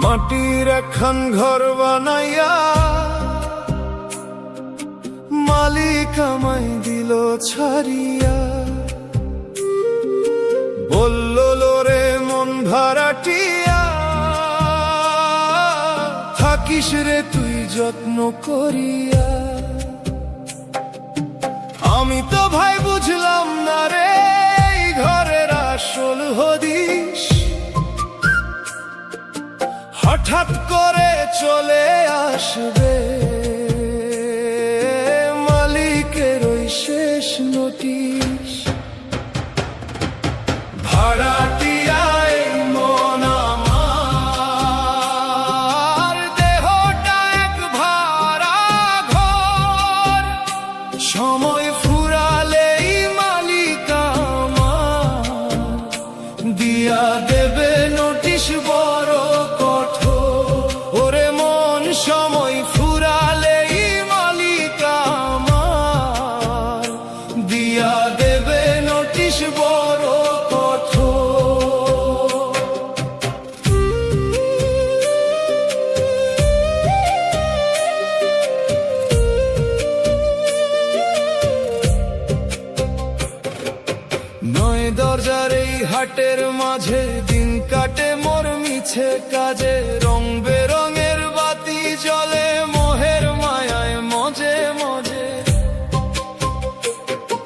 মাটির একখান ঘর বানাইয়া মালিক আমায় দিল ছাড়িয়া, বলল লোরে মন ভাড়াটিয়া, থাকিস রে তুই যত্ন করিয়া। আমি তো ভাই বুঝলাম না রে এই ঘরের আসল হদিস, হঠাৎ করে চলে আসবে মালিকের ওই শেষ নোটিশ। ভাড়াটিয়ায় মন আমার, দেহটা এক ভাড়া ঘর, সময় ফুরালেই মালিক আমার দিয়া দেবে নোটিশ বড় কঠোর। ওরে মন, সময় ফুরালেই মালিক আমার দিয়া দেবে নোটিশ বড় কঠোর। নয় দরজার এই হাটের মাঝে দিন কাটে মোর মিছে কাজে, রং বেরঙের বাতি জ্বলে মোহের মায়ায় মজে মজে।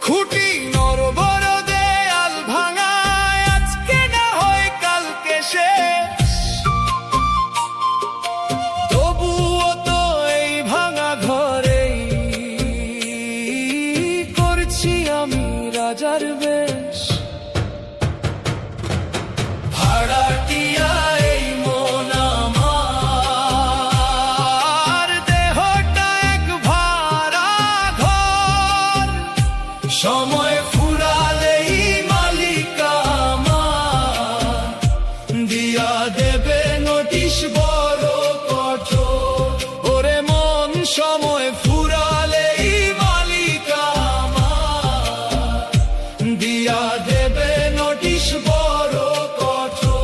খুঁটি নড়বড় দেয়াল ভাঙায়, আজকে না হয় কালকে শেষ, তবুও তো এই ভাঙা ঘরেই করছি আমি রাজার বেশ। ভাড়াটিয়ায় মন আমার, দেহটা এক ভাড়া ঘর, সময় ফুরালেই মালিক আমার দিয়া দেবে নোটিশ বড় কঠোর। ওরে মন, সময় ফুরালেই মালিক আমার দিয়া দেবে নোটিশ বড় কঠোর।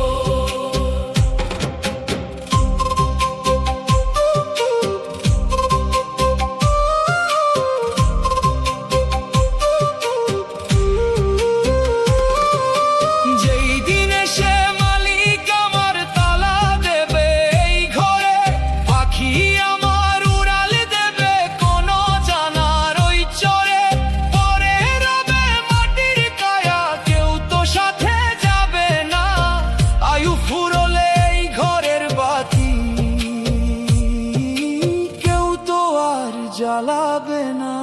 যেই দিনে সে মালিক আমার তালা দেবে এই ঘরে, পাখি আমার উড়াল দেবে কোন জানার ওই চরে, পরে রবে মাটির কায়া, কেউ তো সাথে যাবে না, আয়ু ফুরলে এই ঘরের বাতি কেউ তো আর জ্বালাবে না।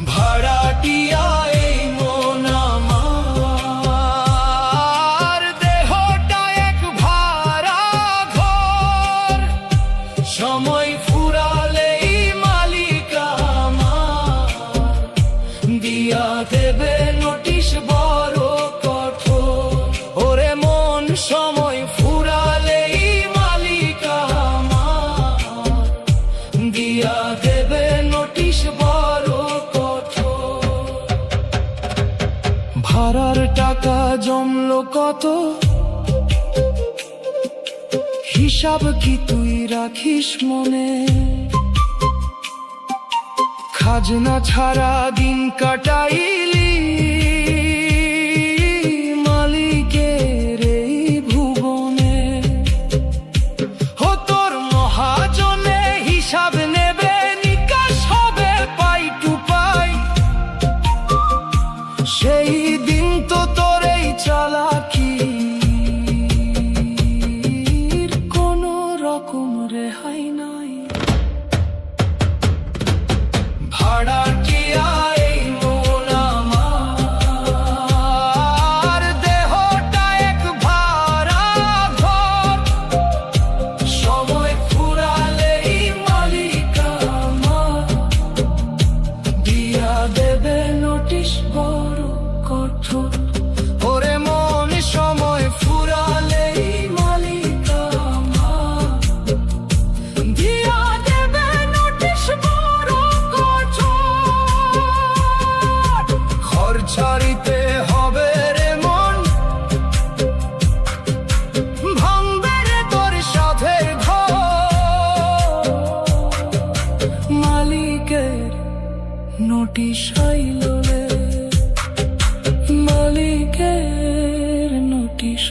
ভাড়াটিয়ায় মন আমার, দেহটা এক ভাড়া ঘর, সময় ফুরালেই মালিক আমার দিয়া দেবে নোটিশ বড় কঠোর। ওরে মন, সময় ফুরালেই মালিক আমার দিয়া দেবে নোটিশ বড় কঠোর। ভাড়ার টাকা জমলো কত, হিসাব কি তুই রাখিস মনে? খাজনা ছাড়া দিন কাটাইলি মালিকের এই ভুবনে। ও তোর মহাজনে হিসাব নেবে, নিকাশ হবে পাই টু পাই, সেই দিন তো তোর এই চালাকির কোনো রকম রেহাই নাই। ভাড়াটিয়ায় মন আমার, দেহটা এক ভাড়া ঘর, সময় ফুরালেই মালিক আমার দিয়া দেবে নোটিশ বড় কঠোর। ওরে মন, সময় ফুরালেই মালিক আমার দিয়া দেবে নোটিশ বড় কঠোর। ঘর ছাড়িতে হবে রে মন, নোটিশ আইল রে, মালিকের নোটিশ